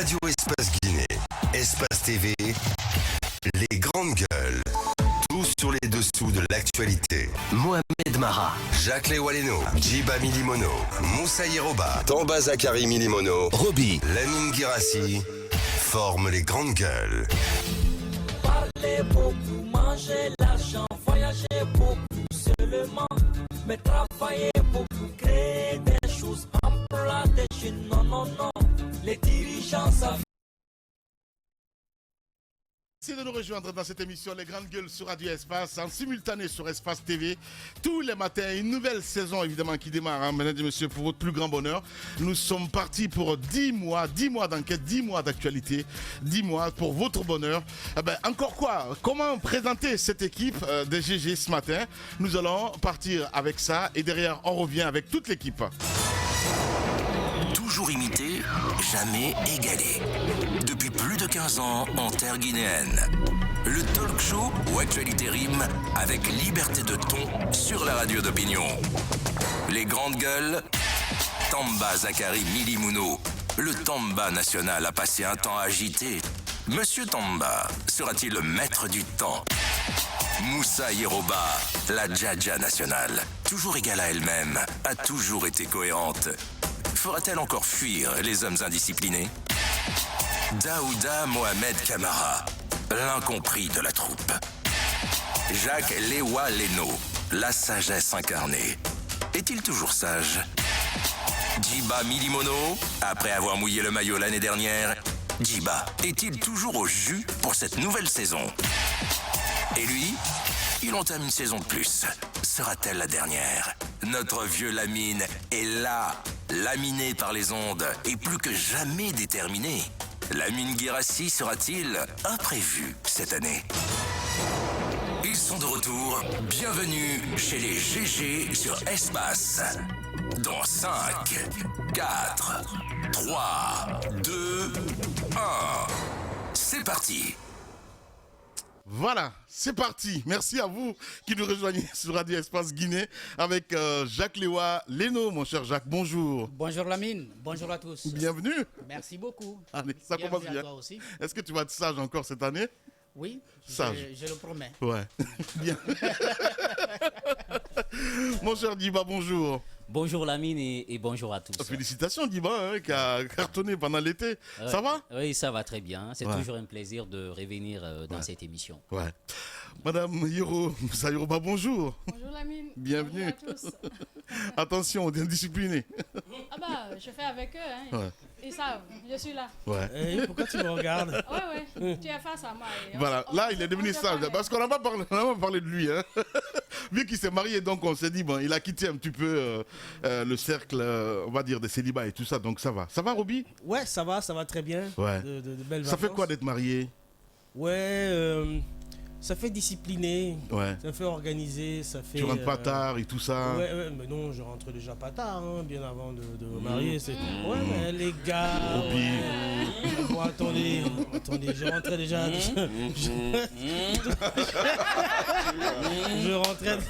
Radio Espace Guinée, Espace TV, les grandes gueules. Tout sur les dessous de l'actualité. Mohamed Mara, Jacques Lewaleno, Djiba Milimono, Moussa Yeroba, Tamba Zakari Milimono, Roby, Lamine Girassi forment les grandes gueules. Parler beaucoup, manger l'argent, voyager beaucoup seulement, mais travailler beaucoup, créer des choses, emploi des jeunes, non, non, non, les dirigeants savent. Merci de nous rejoindre dans cette émission Les Grandes Gueules sur Radio Espace, en simultané sur Espace TV, tous les matins. Une nouvelle saison évidemment qui démarre, hein, mesdames et messieurs, pour votre plus grand bonheur. Nous sommes partis pour 10 mois d'enquête, 10 mois d'actualité, 10 mois pour votre bonheur. Eh ben, encore quoi? Comment présenter cette équipe des GG ce matin? Nous allons partir avec ça et derrière on revient avec toute l'équipe. toujours imité, jamais égalé. Depuis plus de 15 ans en terre guinéenne. Le talk show ou actualité rime avec liberté de ton sur la radio d'opinion. Les grandes gueules, Tamba Zakari Milimono. Le Tamba national a passé un temps agité. Monsieur Tamba sera-t-il le maître du temps? Moussa Yeroba, la Djadja nationale, toujours égale à elle-même, a toujours été cohérente. Fera-t-elle encore fuir les hommes indisciplinés? Daouda Mohamed Kamara, l'incompris de la troupe. Jacques Lewaleno, la sagesse incarnée. Est-il toujours sage? Djiba Milimono, après avoir mouillé le maillot l'année dernière, Djiba est-il toujours au jus pour cette nouvelle saison? Et lui, il entame une saison de plus. Sera-t-elle la dernière? Notre vieux Lamine est là, laminé par les ondes et plus que jamais déterminé. Lamine Girassi sera-t-il imprévu cette année? Ils sont de retour. Bienvenue chez les GG sur Espace. Dans 5, 4, 3, 2, 1. C'est parti. Voilà, c'est parti. Merci à vous qui nous rejoignez sur Radio Espace Guinée avec Jacques Lewaleno. Mon cher Jacques, bonjour. Bonjour Lamine, bonjour à tous. Bienvenue. Merci beaucoup. Allez, ça commence bien. À toi aussi. Est-ce que tu vas être sage encore cette année? Oui, sage. Je le promets. Ouais, bien. Mon cher Djiba, bonjour. Bonjour Lamine et bonjour à tous. Félicitations Djiba, hein, qui a cartonné pendant l'été. Ça va? Oui, ça va très bien. C'est toujours un plaisir de revenir dans cette émission. Ouais. Madame Yoro, Moussa Yeroba, bonjour. Bonjour Lamine. Bienvenue. Bonjour à tous. Attention, on est indiscipliné. Ah bah, je fais avec eux. Hein. Ouais. Ils savent, je suis là. Ouais. Hey, pourquoi tu me regardes? Ouais, tu es face à moi. Voilà, là il est devenu sage parce qu'on n'a pas parlé de lui. Hein. Vu qu'il s'est marié, donc on s'est dit, bon, il a quitté un petit peu le cercle, on va dire, des célibats et tout ça, donc ça va. Ça va, Roby? Ouais, ça va très bien. Ouais. De belles ça vacances. fait quoi d'être marié? Ouais, ça fait discipliné, Ouais. ça fait organisé, ça fait... Tu rentres pas tard et tout ça? Ouais, mais non, je rentre déjà pas tard, hein, bien avant de me marier. C'est... Ouais, mais les gars... Roby. Bon, attendez, je rentrais déjà...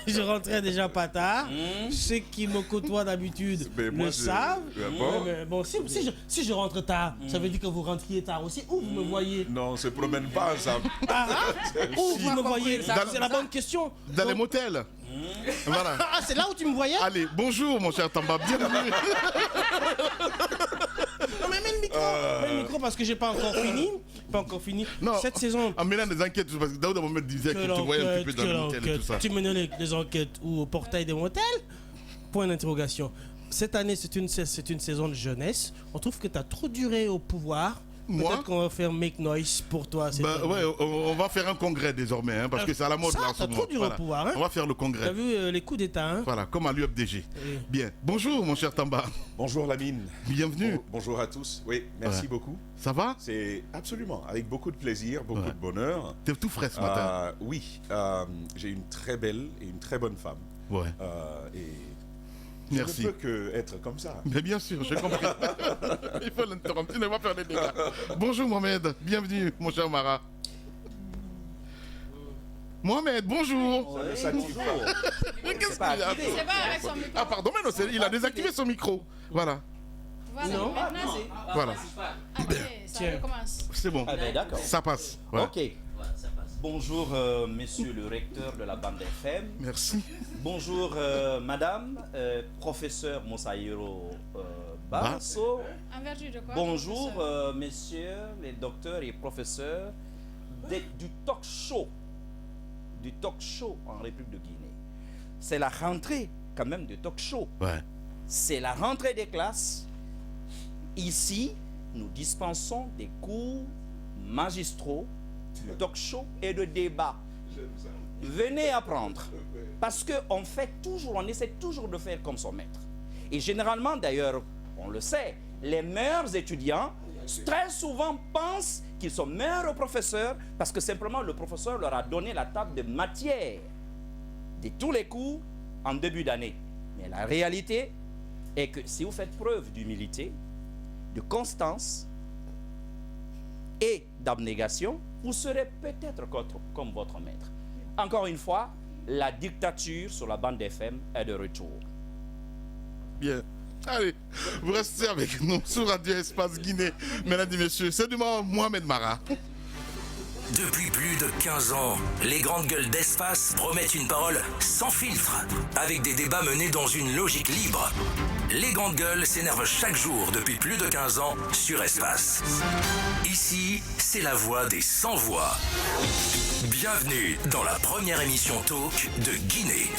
je rentrais déjà pas tard. Ceux qui me côtoient d'habitude le savent. Bon. Mais bon, si je rentre tard, ça veut dire que vous rentriez tard aussi, ou vous me voyez? Non, on se promène pas ensemble. Où vous me voyez? Dans- C'est la bonne question. Dans les motels? Voilà. Ah, c'est là où tu me voyais? Allez, bonjour mon cher Tamba, bienvenue. Non, mais mets le micro parce que j'ai pas encore fini. Non, Cette saison. en mêlant des enquêtes, parce que Daouda Mohamed disait que tu voyais un petit peu dans le motel et tout ça. Tu menais les enquêtes ou au portail des motels? Point d'interrogation. Cette année, c'est une saison de jeunesse. On trouve que tu as trop duré au pouvoir. Moi? Peut-être qu'on va faire make noise pour toi. cette Bah, année. ouais, on va faire un congrès désormais, hein, parce que c'est à la mode Ça, là en ce t'as moment. trop duré au pouvoir, hein. On va faire le T'as congrès. vu les coups d'état, hein? Voilà, comme à l'UFDG. Oui. Bien. Bonjour mon cher Tamba. Bonjour Lamine. Bienvenue. Bonjour à tous. Oui, merci Ouais. beaucoup. Ça va? C'est absolument avec beaucoup de plaisir, beaucoup Ouais. de bonheur. T'es tout frais ce matin. Oui, j'ai une très belle et une très bonne femme. Ouais. Et Merci. je ne peux que être comme ça. Mais bien sûr, j'ai compris. Il faut l'interrompre, tu ne vas pas faire des dégâts. Bonjour Mohamed, bienvenue mon cher Mara. Mohamed, bonjour. Ça tue pas. Mais qu'est-ce qu'il a? C'est pas avec son micro. Ah pardon, mais non, il a désactivé son micro. Voilà. Voilà, Non. maintenant c'est... Voilà. Après, Tiens. je commence. C'est bon. Ah ben d'accord. Ça passe. Ouais. Ok. Bonjour, monsieur le recteur de la bande FM. Merci. Bonjour, madame, professeur Moussaïro Basso. En vertu de quoi? Bonjour, professeur messieurs les docteurs et professeurs du talk show. Du talk show en République de Guinée. C'est la rentrée, quand même, du talk show. Ouais. C'est la rentrée des classes. Ici, nous dispensons des cours magistraux de talk show et de débat. Venez apprendre. Parce qu'on fait toujours, on essaie toujours de faire comme son maître. Et généralement, d'ailleurs, on le sait, les meilleurs étudiants, très souvent, pensent qu'ils sont meilleurs professeurs parce que simplement le professeur leur a donné la table de matière de tous les cours en début d'année. Mais la réalité est que si vous faites preuve d'humilité, de constance et d'abnégation, vous serez peut-être comme votre maître. Encore une fois, la dictature sur la bande FM est de retour. Bien. Allez, vous restez avec nous sur Radio Espace Guinée. Mesdames et messieurs, c'est du Mohamed Mara. Depuis plus de 15 ans, les grandes gueules d'Espace promettent une parole sans filtre, avec des débats menés dans une logique libre. Les grandes gueules s'énervent chaque jour depuis plus de 15 ans sur Espace. Ici, c'est la voix des sans-voix. Bienvenue dans la première émission talk de Guinée.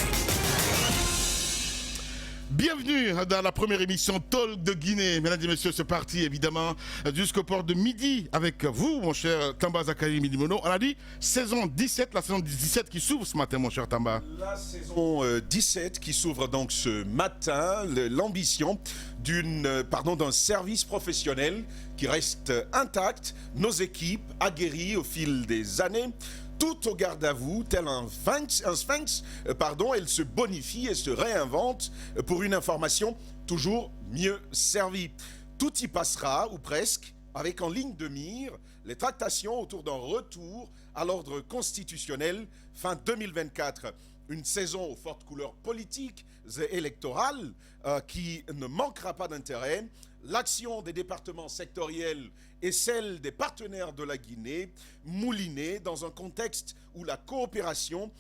Bienvenue dans la première émission Talk de Guinée. Mesdames et messieurs, c'est parti évidemment jusqu'au port de midi avec vous, mon cher Tamba Zakari Midimono. On a dit saison 17, la saison 17 qui s'ouvre ce matin, mon cher Tamba. La saison 17 qui s'ouvre donc ce matin, l'ambition d'un service professionnel qui reste intact, nos équipes aguerries au fil des années, tout au garde à vous, tel un sphinx, elle se bonifie et se réinvente pour une information toujours mieux servie. Tout y passera, ou presque, avec en ligne de mire les tractations autour d'un retour à l'ordre constitutionnel fin 2024. Une saison aux fortes couleurs politiques et électorales qui ne manquera pas d'intérêt. L'action des départements sectoriels et celle des partenaires de la Guinée moulinée dans un contexte où la coopération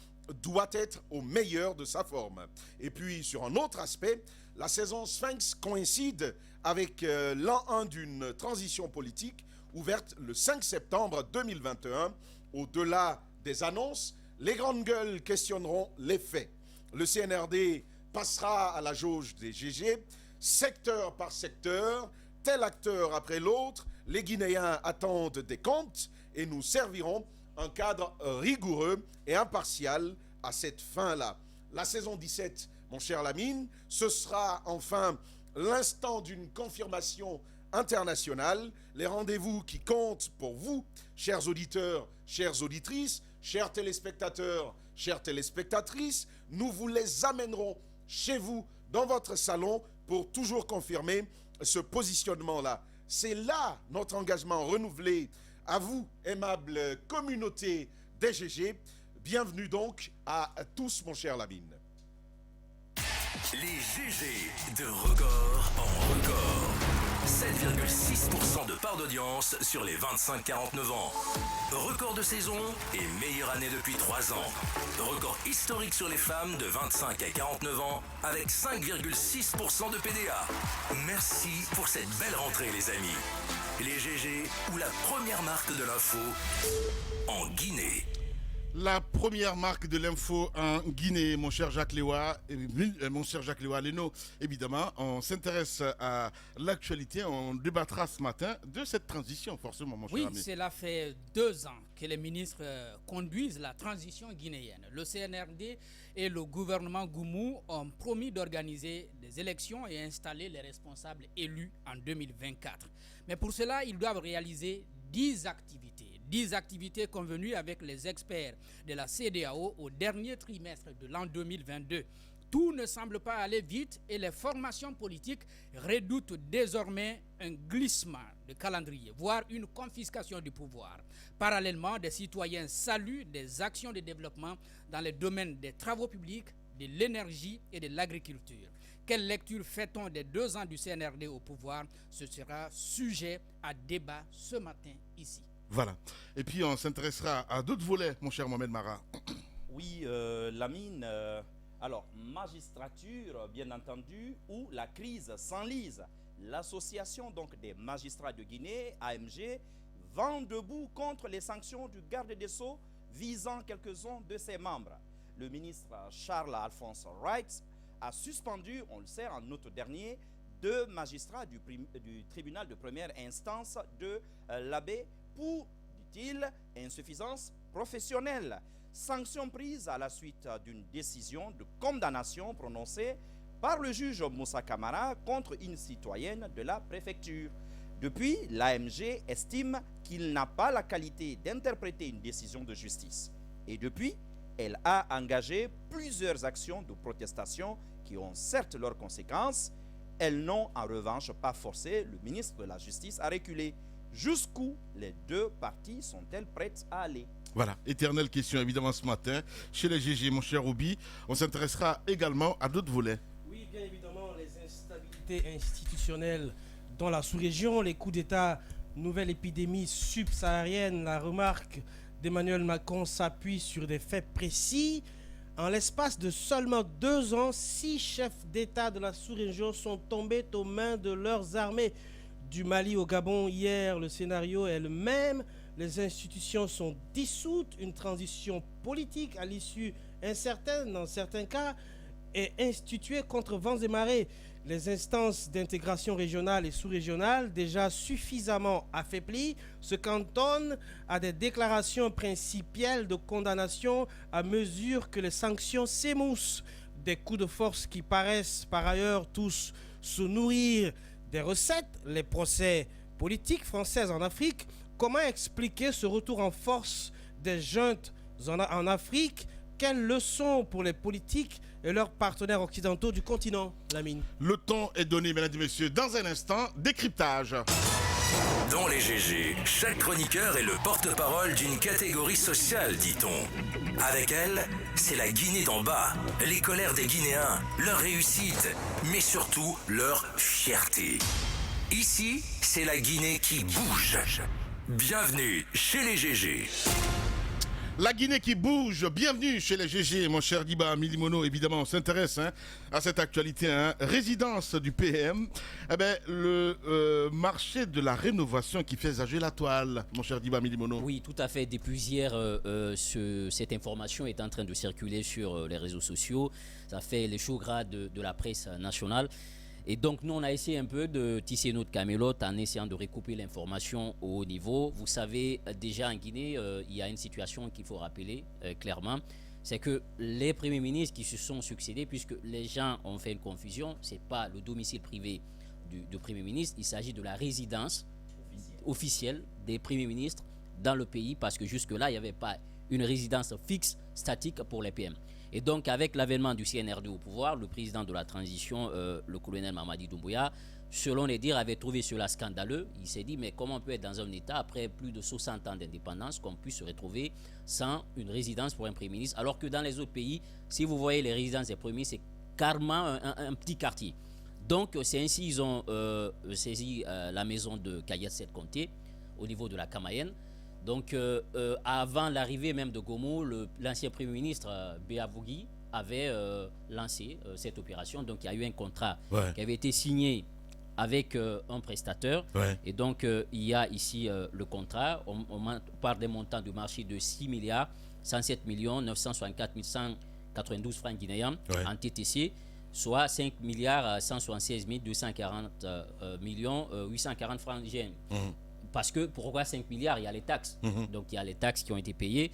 doit être au meilleur de sa forme. Et puis, sur un autre aspect, la saison Sphinx coïncide avec l'an 1 d'une transition politique ouverte le 5 septembre 2021. Au-delà des annonces, les grandes gueules questionneront les faits. Le CNRD passera à la jauge des GG, secteur par secteur, tel acteur après l'autre. Les Guinéens attendent des comptes et nous servirons un cadre rigoureux et impartial à cette fin-là. La saison 17, mon cher Lamine, ce sera enfin l'instant d'une confirmation internationale. Les rendez-vous qui comptent pour vous, chers auditeurs, chères auditrices, chers téléspectateurs, chères téléspectatrices, nous vous les amènerons chez vous, dans votre salon, pour toujours confirmer ce positionnement-là. C'est là notre engagement renouvelé à vous, aimable communauté des GG. Bienvenue donc à tous, mon cher Lamine. Les GG de record en record. 7,6% de part d'audience sur les 25-49 ans. Record de saison et meilleure année depuis 3 ans. Record historique sur les femmes de 25 à 49 ans avec 5,6% de PDA. Merci pour cette belle rentrée, les amis. Les GG ou la première marque de l'info en Guinée. La première marque de l'info en Guinée, mon cher Jacques Lewa, Leno, évidemment, on s'intéresse à l'actualité, on débattra ce matin de cette transition, forcément, mon cher ami. Oui, cela fait 2 ans que les ministres conduisent la transition guinéenne. Le CNRD et le gouvernement Goumou ont promis d'organiser des élections et installer les responsables élus en 2024. Mais pour cela, ils doivent réaliser 10 activités convenues avec les experts de la CEDEAO au dernier trimestre de l'an 2022. Tout ne semble pas aller vite et les formations politiques redoutent désormais un glissement de calendrier, voire une confiscation du pouvoir. Parallèlement, des citoyens saluent des actions de développement dans les domaines des travaux publics, de l'énergie et de l'agriculture. Quelle lecture fait-on des 2 ans du CNRD au pouvoir? Ce sera sujet à débat ce matin ici. Voilà. Et puis on s'intéressera à d'autres volets, mon cher Mohamed Mara. Oui, Lamine. Alors, magistrature, bien entendu, où la crise s'enlise. L'association donc des magistrats de Guinée, AMG, vent debout contre les sanctions du garde des Sceaux visant quelques-uns de ses membres. Le ministre Charles-Alphonse Wright a suspendu, on le sait, en août dernier, 2 magistrats du tribunal de première instance de l'Abbé pour, dit-il, insuffisance professionnelle. Sanction prise à la suite d'une décision de condamnation prononcée par le juge Moussa Camara contre une citoyenne de la préfecture. Depuis, l'AMG estime qu'il n'a pas la qualité d'interpréter une décision de justice. Et depuis, elle a engagé plusieurs actions de protestation qui ont certes leurs conséquences. Elles n'ont en revanche pas forcé le ministre de la Justice à reculer. Jusqu'où les 2 parties sont-elles prêtes à aller? Voilà, éternelle question évidemment ce matin. Chez les GG, mon cher Roubi, on s'intéressera également à d'autres volets. Oui, bien évidemment, les instabilités institutionnelles dans la sous-région, les coups d'État, nouvelle épidémie subsaharienne. La remarque d'Emmanuel Macron s'appuie sur des faits précis. En l'espace de seulement 2 ans, 6 chefs d'État de la sous-région sont tombés aux mains de leurs armées. Du Mali au Gabon hier, le scénario est le même. Les institutions sont dissoutes. Une transition politique à l'issue incertaine dans certains cas est instituée contre vents et marées. Les instances d'intégration régionale et sous-régionale, déjà suffisamment affaiblies, se cantonnent à des déclarations principielles de condamnation à mesure que les sanctions s'émoussent. Des coups de force qui paraissent par ailleurs tous se nourrir des recettes, les procès politiques françaises en Afrique. Comment expliquer ce retour en force des juntes en Afrique? Quelles leçons pour les politiques et leurs partenaires occidentaux du continent, Lamine? Le temps est donné, mesdames et messieurs. Dans un instant, décryptage. Dans les GG, chaque chroniqueur est le porte-parole d'une catégorie sociale, dit-on. Avec elle, c'est la Guinée d'en bas, les colères des Guinéens, leur réussite, mais surtout leur fierté. Ici, c'est la Guinée qui bouge. Bienvenue chez les GG. La Guinée qui bouge, bienvenue chez les GG, mon cher Diba Milimono. Évidemment, on s'intéresse à cette actualité. Résidence du PM, le marché de la rénovation qui fait zager la toile, mon cher Diba Milimono. Oui, tout à fait. Depuis hier, cette information est en train de circuler sur les réseaux sociaux. Ça fait les chauds gras de la presse nationale. Et donc, nous, on a essayé un peu de tisser notre camélote en essayant de recouper l'information au haut niveau. Vous savez, déjà en Guinée, il y a une situation qu'il faut rappeler clairement. C'est que les premiers ministres qui se sont succédés, puisque les gens ont fait une confusion, ce n'est pas le domicile privé du premier ministre, il s'agit de la résidence officielle des premiers ministres dans le pays, parce que jusque-là, il n'y avait pas une résidence fixe, statique pour les PM. Et donc, avec l'avènement du CNRD au pouvoir, le président de la transition, le colonel Mamadi Doumbouya, selon les dires, avait trouvé cela scandaleux. Il s'est dit, mais comment on peut être dans un État, après plus de 60 ans d'indépendance, qu'on puisse se retrouver sans une résidence pour un Premier ministre, alors que dans les autres pays, si vous voyez les résidences des premiers ministres, c'est carrément un petit quartier. Donc, c'est ainsi qu'ils ont saisi la maison de Kayet Seth Conté, au niveau de la Kamayenne. Donc, avant l'arrivée même de Gomo, l'ancien Premier ministre Béa Vougui avait lancé cette opération. Donc, il y a eu un contrat qui avait été signé avec un prestataire. Et donc, il y a ici le contrat. On parle des montants de marché de 6 milliards 107 millions 964 192 francs guinéens en TTC, soit 5 milliards 176 240 millions 840 francs guinéens. Parce que, pourquoi 5 milliards? Il y a les taxes. Donc, il y a les taxes qui ont été payées.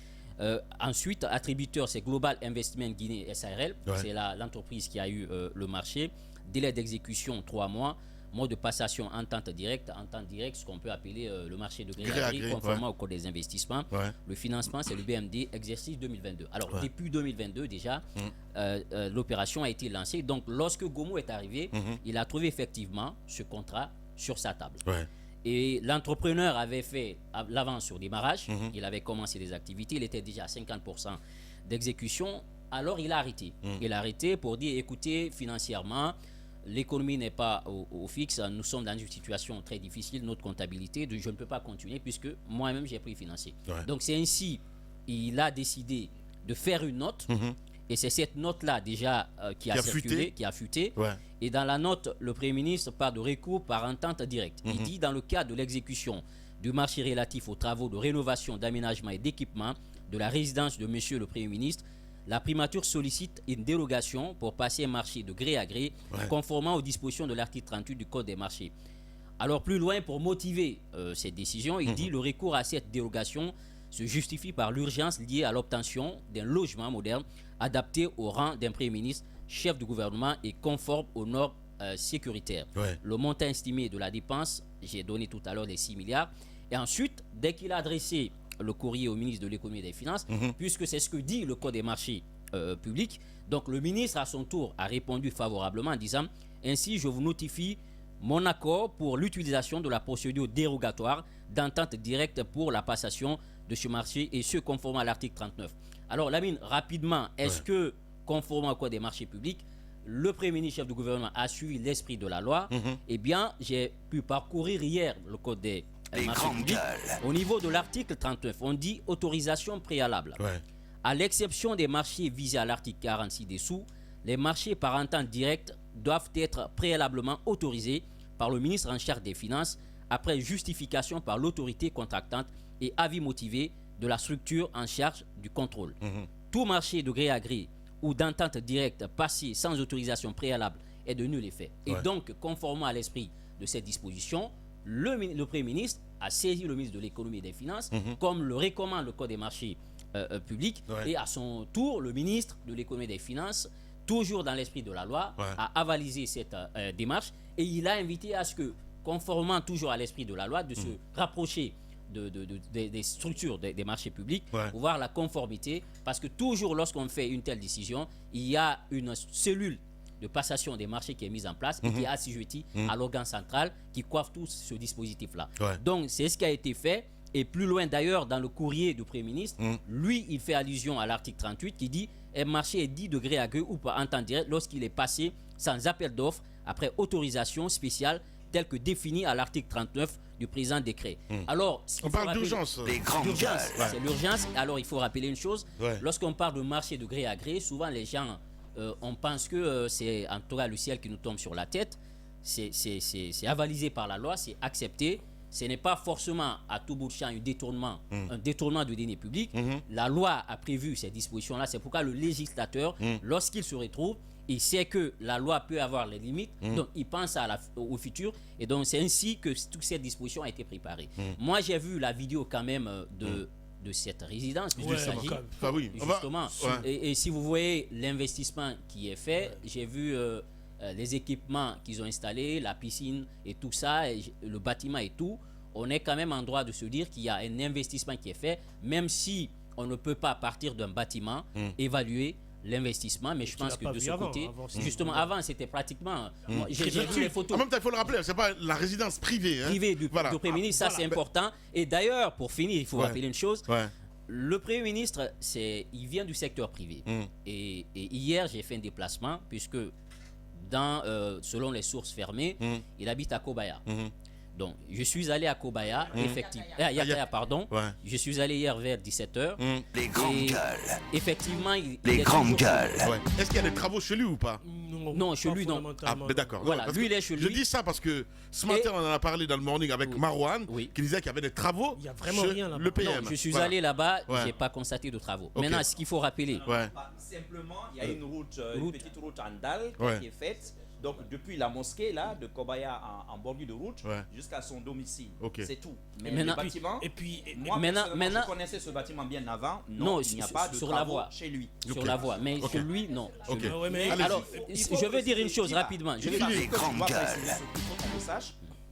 Ensuite, attributeur, c'est Global Investment Guinée SARL. C'est l'entreprise qui a eu le marché. Délai d'exécution, 3 mois. Mode de passation, entente directe, ce qu'on peut appeler le marché de gré à gré, conformément au Code des investissements. Le financement, c'est le BMD, exercice 2022. Alors, depuis 2022, déjà, l'opération a été lancée. Donc, lorsque Gomo est arrivé, il a trouvé effectivement ce contrat sur sa table. Et l'entrepreneur avait fait l'avance sur démarrage, il avait commencé les activités, il était déjà à 50% d'exécution, alors il a arrêté. Il a arrêté pour dire, écoutez, financièrement, l'économie n'est pas au fixe, nous sommes dans une situation très difficile, notre comptabilité, je ne peux pas continuer puisque moi-même j'ai pris financier. Donc c'est ainsi, il a décidé de faire une note, et c'est cette note-là déjà qui a circulé, qui a fuité. Et dans la note, le Premier ministre parle de recours par entente directe. Il dit dans le cadre de l'exécution du marché relatif aux travaux de rénovation, d'aménagement et d'équipement de la résidence de Monsieur le Premier ministre, la primature sollicite une dérogation pour passer un marché de gré à gré, conformément aux dispositions de l'article 38 du Code des marchés. Alors plus loin, pour motiver cette décision, il dit le recours à cette dérogation se justifie par l'urgence liée à l'obtention d'un logement moderne adapté au rang d'un Premier ministre, chef du gouvernement et conforme aux normes sécuritaires. Le montant estimé de la dépense, j'ai donné tout à l'heure les 6 milliards. Et ensuite, dès qu'il a adressé le courrier au ministre de l'économie et des finances, puisque c'est ce que dit le Code des marchés publics, donc le ministre à son tour a répondu favorablement en disant « Ainsi, je vous notifie mon accord pour l'utilisation de la procédure dérogatoire d'entente directe pour la passation de ce marché et ce conformément à l'article 39. » Alors Lamine, rapidement, est-ce que, conformément au Code des marchés publics, le Premier ministre, chef du gouvernement, a suivi l'esprit de la loi? Eh bien, j'ai pu parcourir hier le Code des marchés publics. Au niveau de l'article 39, on dit autorisation préalable. À l'exception des marchés visés à l'article 46 dessous, les marchés par entente directe doivent être préalablement autorisés par le ministre en charge des Finances après justification par l'autorité contractante et avis motivé de la structure en charge du contrôle. Tout marché de gré à gré ou d'entente directe passé sans autorisation préalable est de nul effet. Et donc, conformément à l'esprit de cette disposition, le Premier ministre a saisi le ministre de l'économie et des finances, comme le recommande le Code des marchés publics, et à son tour, le ministre de l'économie et des finances, toujours dans l'esprit de la loi, a avalisé cette démarche, et il a invité à ce que, conformément toujours à l'esprit de la loi, de se rapprocher des structures des marchés publics pour voir la conformité, parce que toujours lorsqu'on fait une telle décision, il y a une cellule de passation des marchés qui est mise en place et qui est assujettie à l'organe central qui coiffe tout ce dispositif-là. Donc c'est ce qui a été fait, et plus loin d'ailleurs dans le courrier du Premier ministre, lui il fait allusion à l'article 38 qui dit un marché est dit de gré à gré ou par entente directe lorsqu'il est passé sans appel d'offres après autorisation spéciale telle que définie à l'article 39 du présent décret. Alors, on parle d'urgence. C'est l'urgence. Alors, il faut rappeler une chose. Lorsqu'on parle de marché de gré à gré, souvent les gens, on pense que c'est en tout cas le ciel qui nous tombe sur la tête. C'est avalisé par la loi, c'est accepté. Ce n'est pas forcément à tout bout de champ un détournement de deniers publics. La loi a prévu ces dispositions-là. C'est pourquoi le législateur, lorsqu'il se retrouve, il sait que la loi peut avoir les limites, donc il pense au futur, et donc c'est ainsi que toute cette disposition a été préparée. Moi, j'ai vu la vidéo quand même de cette résidence, puisqu'il s'agit justement. Et si vous voyez l'investissement qui est fait, j'ai vu les équipements qu'ils ont installés, la piscine et tout ça, et le bâtiment et tout. On est quand même en droit de se dire qu'il y a un investissement qui est fait, même si on ne peut pas partir d'un bâtiment évaluer l'investissement, mais je pense que de ce côté, justement, avant c'était pratiquement. J'ai vu les photos. En même temps, il faut le rappeler, c'est pas la résidence privée. Privée du Premier ministre, ça c'est important. Et d'ailleurs, pour finir, il faut rappeler une chose. Le Premier ministre, il vient du secteur privé. Et hier, j'ai fait un déplacement, puisque selon les sources fermées, il habite à Kobaya. Donc, je suis allé à Kobaya, effectivement. Pardon. Je suis allé hier vers 17h. Les grandes gueules. Effectivement, les grandes gueules. Est-ce qu'il y a des travaux chez lui ou pas? Non, chez lui, non. D'accord. Voilà, lui, il est chez lui. Je dis ça parce que ce matin, on en a parlé dans le morning avec Marouane, qui disait qu'il y avait des travaux. Il n'y a vraiment rien là-bas. Le PM. Non, je suis allé là-bas, je n'ai pas constaté de travaux. Maintenant, ce qu'il faut rappeler. Simplement, il y a une petite route en dalle qui est faite. Donc, depuis la mosquée là, de Kobaya en bordure de route jusqu'à son domicile. C'est tout. Mais le bâtiment, moi, je connaissais ce bâtiment bien avant. Non, il n'y a pas de travaux chez lui. Sur la voie. Mais chez lui, non. Alors, je veux dire une chose rapidement. Je vais dire les grandes gueules.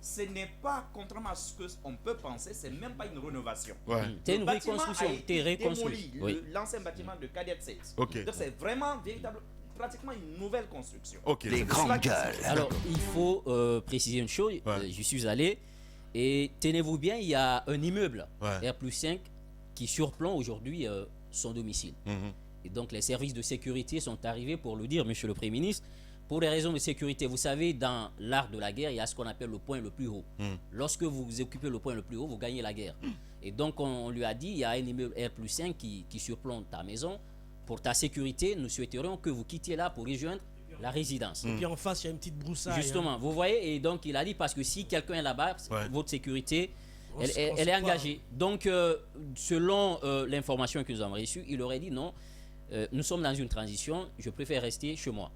Ce n'est pas, contrairement à ce qu'on peut penser, c'est même pas une rénovation. C'est une reconstruction. Démoli l'ancien bâtiment de Cadet 7. Donc, c'est vraiment véritable. Pratiquement une nouvelle construction. Les grandes gueules. Alors, il faut préciser une chose. Je suis allé et tenez-vous bien, il y a un immeuble R+5 qui surplombe aujourd'hui son domicile. Et donc, les services de sécurité sont arrivés pour lui dire, Monsieur le Premier ministre, Pour des raisons de sécurité, vous savez, dans l'art de la guerre, il y a ce qu'on appelle le point le plus haut. Lorsque vous occupez le point le plus haut, vous gagnez la guerre. Et donc, on lui a dit, il y a un immeuble R+5 qui surplombe ta maison. Pour ta sécurité, nous souhaiterions que vous quittiez là pour rejoindre la résidence. Et puis en face, il y a une petite broussaille. Justement, vous voyez, et donc il a dit, parce que si quelqu'un est là-bas, votre sécurité, elle est engagée. Donc, selon l'information que nous avons reçue, il aurait dit non. Nous sommes dans une transition, je préfère rester chez moi.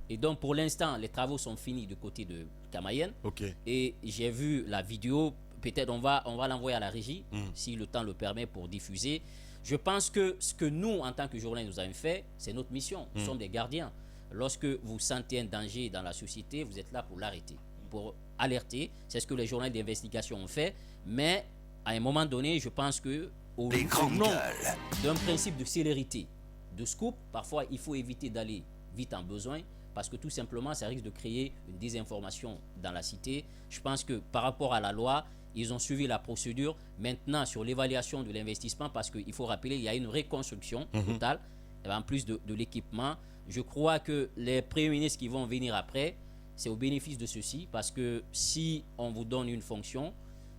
Et donc pour l'instant, les travaux sont finis du côté de Camayen. Et j'ai vu la vidéo, peut-être on va l'envoyer à la régie, si le temps le permet, pour diffuser. Je pense que ce que nous, en tant que journalistes, nous avons fait, c'est notre mission. Nous sommes des gardiens. Lorsque vous sentez un danger dans la société, vous êtes là pour l'arrêter, pour alerter. C'est ce que les journalistes d'investigation ont fait. Mais à un moment donné, je pense que au nom d'un principe de célérité, de scoop, parfois il faut éviter d'aller vite en besoin parce que tout simplement ça risque de créer une désinformation dans la cité. Je pense que par rapport à la loi, ils ont suivi la procédure. Maintenant sur l'évaluation de l'investissement, parce qu'il faut rappeler, il y a une reconstruction totale, et en plus de l'équipement. Je crois que les premiers ministres qui vont venir après, c'est au bénéfice de ceci, parce que si on vous donne une fonction,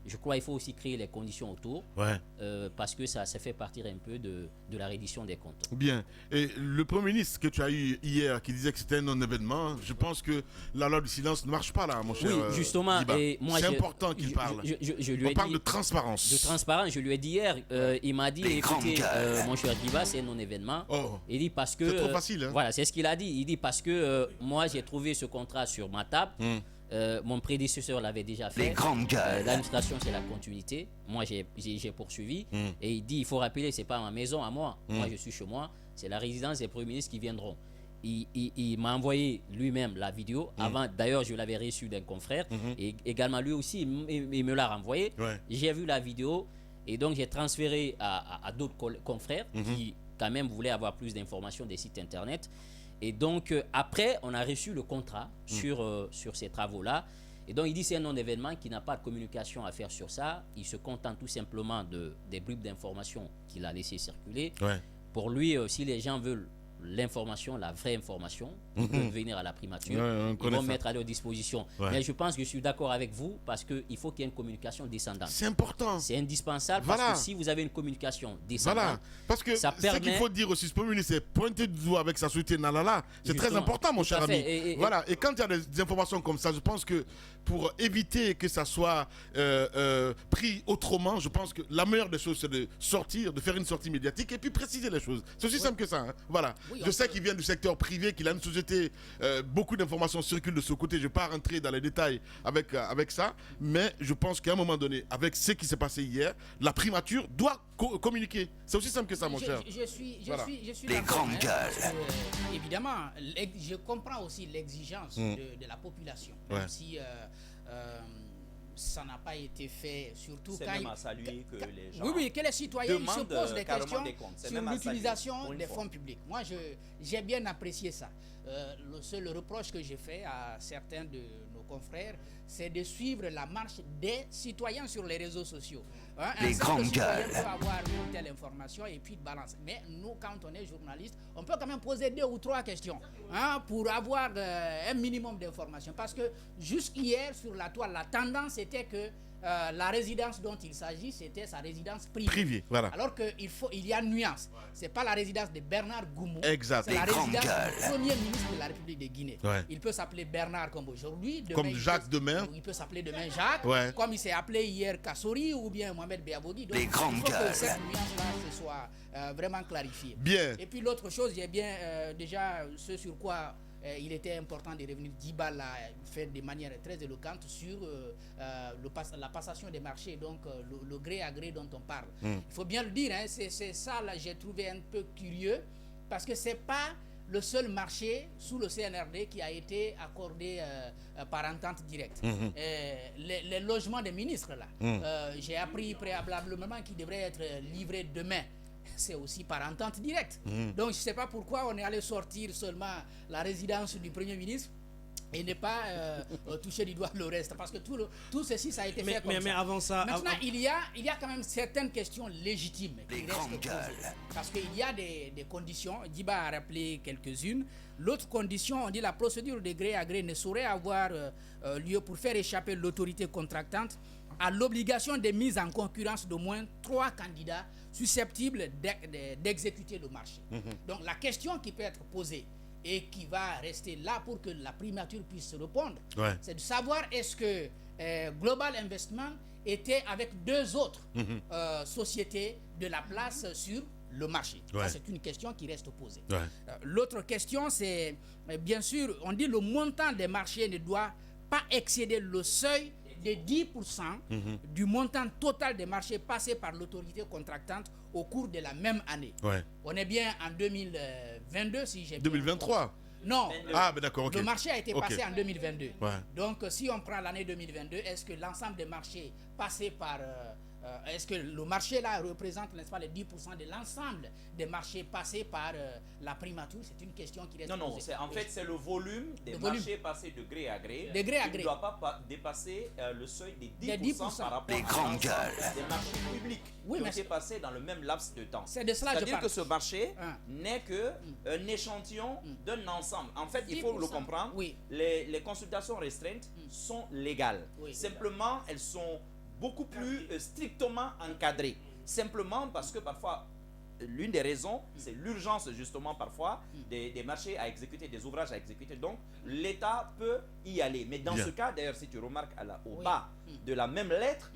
je crois qu'il faut aussi créer les conditions autour, parce que ça fait partir un peu de la reddition des comptes. Bien. Et le Premier ministre que tu as eu hier, qui disait que c'était un non-événement, je pense que la loi du silence ne marche pas là, mon cher. Oui, justement. C'est important qu'il parle. On parle de transparence. De transparence. Je lui ai dit hier, il m'a dit, écoutez, mon cher Diba, c'est un non-événement. Il dit parce que... C'est trop facile. Hein? Voilà, c'est ce qu'il a dit. Il dit parce que moi, j'ai trouvé ce contrat sur ma table. Mon prédécesseur l'avait déjà fait. L'administration, c'est la continuité. Moi, j'ai poursuivi. Et il dit, il faut rappeler, c'est pas ma maison à moi. Moi, je suis chez moi. C'est la résidence des premiers ministres qui viendront. Il m'a envoyé lui-même la vidéo. Avant, d'ailleurs, je l'avais reçu d'un confrère. Et également, lui aussi, il me l'a renvoyé. J'ai vu la vidéo. Et donc, j'ai transféré à d'autres confrères qui, quand même, voulaient avoir plus d'informations des sites internet. Et donc, après, on a reçu le contrat sur ces travaux-là. Et donc, il dit que c'est un non-événement qui n'a pas de communication à faire sur ça. Il se contente tout simplement des bribes d'informations qu'il a laissé circuler. Pour lui, si les gens veulent l'information, la vraie information, ils peuvent venir à la primature, ils vont mettre à leur disposition. Mais je pense que je suis d'accord avec vous parce qu'il faut qu'il y ait une communication descendante. C'est important. C'est indispensable parce que si vous avez une communication descendante, parce que ça permet... ce qu'il faut dire aussi, ce Premier ministre, c'est pointer du doigt avec sa société Nalala. C'est très important, mon cher ami. Et quand il y a des informations comme ça, je pense que pour éviter que ça soit pris autrement, je pense que la meilleure des choses, c'est de sortir, de faire une sortie médiatique et puis préciser les choses. C'est aussi simple que ça. Hein. Voilà. Oui, je sais qu'il vient du secteur privé, qu'il a une société, beaucoup d'informations circulent de ce côté. Je ne vais pas rentrer dans les détails avec ça, mais je pense qu'à un moment donné, avec ce qui s'est passé hier, la primature doit communiquer. C'est aussi simple que ça, mon cher. Je suis les grandes gueules. Évidemment, je comprends aussi l'exigence de la population, même si ça n'a pas été fait, surtout c'est quand même à saluer que les gens que les citoyens se posent des questions sur l'utilisation des fonds publics. Moi, j'ai bien apprécié ça. Le seul reproche que j'ai fait à certains de nos confrères, c'est de suivre la marche des citoyens sur les réseaux sociaux. Les grandes gueules. On peut avoir une telle information et puis de balance. Mais nous, quand on est journaliste, on peut quand même poser 2 ou 3 questions pour avoir un minimum d'informations. Parce que jusqu'hier, sur la toile, la tendance était que la résidence dont il s'agit, c'était sa résidence privée. Voilà. Alors qu'il y a une nuance. C'est pas la résidence de Bernard Goumou. Exact. C'est la résidence du Premier ministre de la République de Guinée. Il peut s'appeler Bernard comme aujourd'hui. Comme Jacques demain. Il peut s'appeler demain Jacques. Comme il s'est appelé hier Kassori ou bien Mohamed Beabodi. Donc, il faut que cette nuance-là se soit vraiment clarifiée. Bien. Et puis l'autre chose, il y a bien déjà ce sur quoi il était important de revenir. Diba l'a fait de manière très éloquente sur la passation des marchés, donc le gré à gré dont on parle. Il faut bien le dire, c'est ça là j'ai trouvé un peu curieux parce que c'est pas le seul marché sous le CNRD qui a été accordé par entente directe. Les logements des ministres là, j'ai appris préalablement qu'ils devraient être livrés demain. C'est aussi par entente directe. Donc je ne sais pas pourquoi on est allé sortir seulement la résidence du Premier ministre et ne pas toucher du doigt le reste. Parce que tout ceci, ça a été fait comme ça. Mais avant ça... Maintenant, il y a quand même certaines questions légitimes qui restent posées. Parce qu'il y a des conditions, Diba a rappelé quelques-unes. L'autre condition, on dit la procédure de gré à gré ne saurait avoir lieu pour faire échapper l'autorité contractante à l'obligation de mise en concurrence d'au moins 3 candidats susceptibles d'exécuter le marché. Donc la question qui peut être posée et qui va rester là pour que la primature puisse répondre, c'est de savoir est-ce que Global Investment était avec 2 autres sociétés de la place sur le marché. Ça, c'est une question qui reste posée. L'autre question, c'est, bien sûr, on dit le montant des marchés ne doit pas excéder le seuil de 10% du montant total des marchés passés par l'autorité contractante au cours de la même année. On est bien en 2022, si j'ai bien 2023. Non, mais d'accord, ok. Le marché a été passé en 2022. Donc, si on prend l'année 2022, est-ce que l'ensemble des marchés passés par... est-ce que le marché là représente, n'est-ce pas, les 10% de l'ensemble des marchés passés par la primature? C'est une question qui reste posée. En fait, c'est le volume des marchés passés de gré à gré. De gré à gré. Il ne doit pas dépasser le seuil des 10%, par rapport les grandes gueules des marchés publics qui ont été passés dans le même laps de temps. C'est de cela que je parle. C'est-à-dire que ce marché n'est qu'un échantillon d'un ensemble. En fait, il faut le comprendre. Les consultations restreintes sont légales. Simplement, elles sont beaucoup plus strictement encadré. Simplement parce que parfois, l'une des raisons, c'est l'urgence justement parfois des marchés à exécuter, des ouvrages à exécuter. Donc, l'État peut y aller. Mais dans ce cas, d'ailleurs, si tu remarques au bas de la même lettre,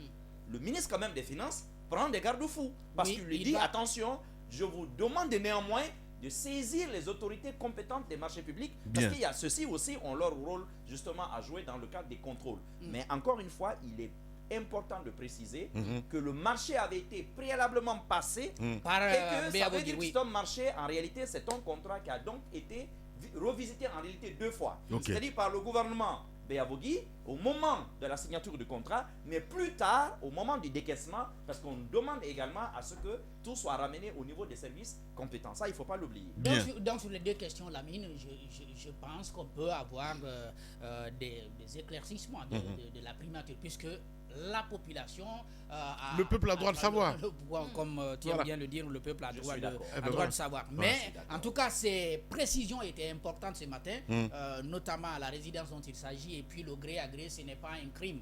le ministre quand même des Finances prend des garde-fous. Parce qu'il lui dit, attention, je vous demande néanmoins de saisir les autorités compétentes des marchés publics. Parce qu'il y a ceux-ci aussi ont leur rôle justement à jouer dans le cadre des contrôles. Mais encore une fois, il est important de préciser que le marché avait été préalablement passé par et que ça veut dire que ce marché, en réalité, c'est un contrat qui a donc été revisité en réalité 2 fois. C'est-à-dire par le gouvernement Béavogi au moment de la signature du contrat, mais plus tard au moment du décaissement, parce qu'on demande également à ce que tout soit ramené au niveau des services compétents. Ça, il ne faut pas l'oublier. Donc sur les 2 questions, Lamine, je pense qu'on peut avoir des éclaircissements de la primature, puisque la population le peuple a droit de savoir. Comme tu aimes bien le dire, le peuple a droit de savoir. Mais en tout cas, ces précisions étaient importantes ce matin, notamment à la résidence dont il s'agit. Et puis le gré à gré, ce n'est pas un crime.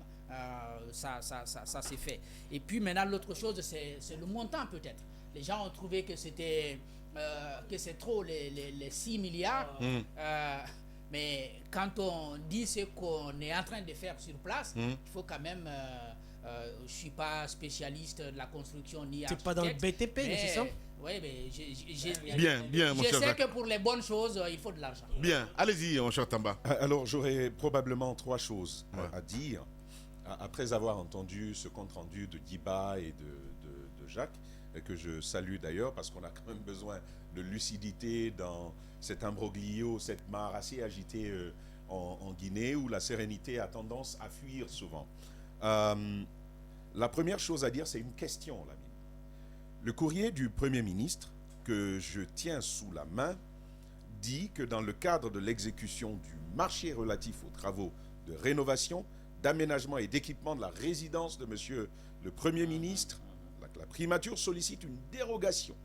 Ça s'est fait. Et puis maintenant, l'autre chose, c'est le montant peut-être. Les gens ont trouvé que c'était que c'est trop les 6 milliards. Mais quand on dit ce qu'on est en train de faire sur place, il faut quand même... je ne suis pas spécialiste de la construction ni architecte. C'est pas dans le BTP, c'est ça? Oui, mais bien, mon cher. Je sais que pour les bonnes choses, il faut de l'argent. Bien, allez-y, mon cher Tamba. Alors, j'aurais probablement 3 choses à dire, après avoir entendu ce compte-rendu de Diba et de Jacques, que je salue d'ailleurs, parce qu'on a quand même besoin de lucidité dans cet imbroglio, cette mare assez agitée en Guinée, où la sérénité a tendance à fuir souvent. La première chose à dire, c'est une question, Lamine. Le courrier du Premier ministre, que je tiens sous la main, dit que dans le cadre de l'exécution du marché relatif aux travaux de rénovation, d'aménagement et d'équipement de la résidence de Monsieur le Premier ministre, la primature sollicite une dérogation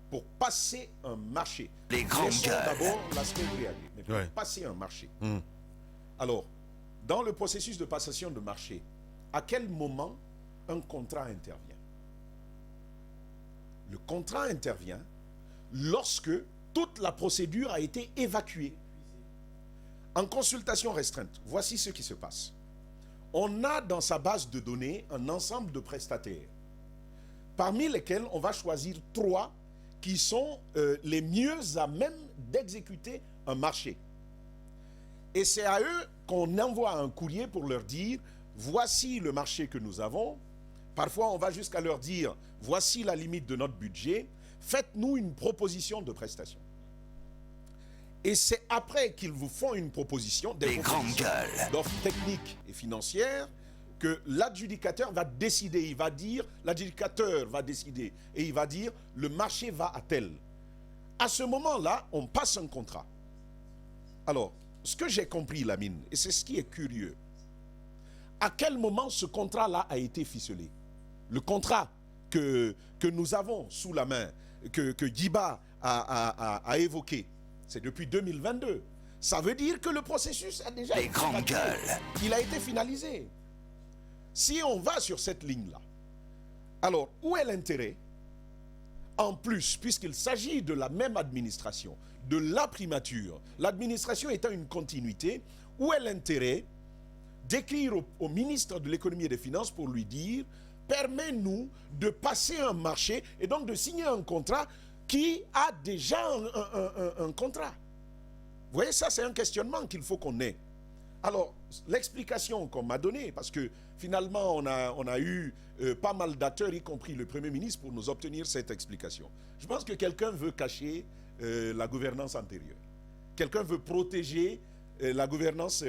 pour passer un marché. Les grandes gueules. D'abord l'aspect réel, mais pour passer un marché. Alors, dans le processus de passation de marché, à quel moment un contrat intervient? Le contrat intervient lorsque toute la procédure a été évacuée. En consultation restreinte, voici ce qui se passe. On a dans sa base de données un ensemble de prestataires, parmi lesquels on va choisir 3 qui sont les mieux à même d'exécuter un marché. Et c'est à eux qu'on envoie un courrier pour leur dire, voici le marché que nous avons. Parfois, on va jusqu'à leur dire, voici la limite de notre budget, faites-nous une proposition de prestation. Et c'est après qu'ils vous font une proposition, des propositions d'offres techniques et financières, que l'adjudicateur va décider. Il va dire, l'adjudicateur va décider et il va dire, le marché va à tel. À ce moment-là, on passe un contrat. Alors, ce que j'ai compris, Lamine, et c'est ce qui est curieux, à quel moment ce contrat-là a été ficelé? Le contrat que nous avons sous la main, que Djiba a évoqué, c'est depuis 2022. Ça veut dire que le processus a déjà été finalisé. Il a été finalisé. Si on va sur cette ligne-là, alors où est l'intérêt? En plus, puisqu'il s'agit de la même administration, de la primature, l'administration étant une continuité, où est l'intérêt d'écrire au ministre de l'économie et des finances pour lui dire « Permets-nous de passer un marché et donc de signer un contrat qui a déjà un contrat ». Vous voyez, ça c'est un questionnement qu'il faut qu'on ait. Alors, l'explication qu'on m'a donnée, parce que finalement on a eu pas mal d'acteurs, y compris le Premier ministre, pour nous obtenir cette explication. Je pense que quelqu'un veut cacher la gouvernance antérieure. Quelqu'un veut protéger la gouvernance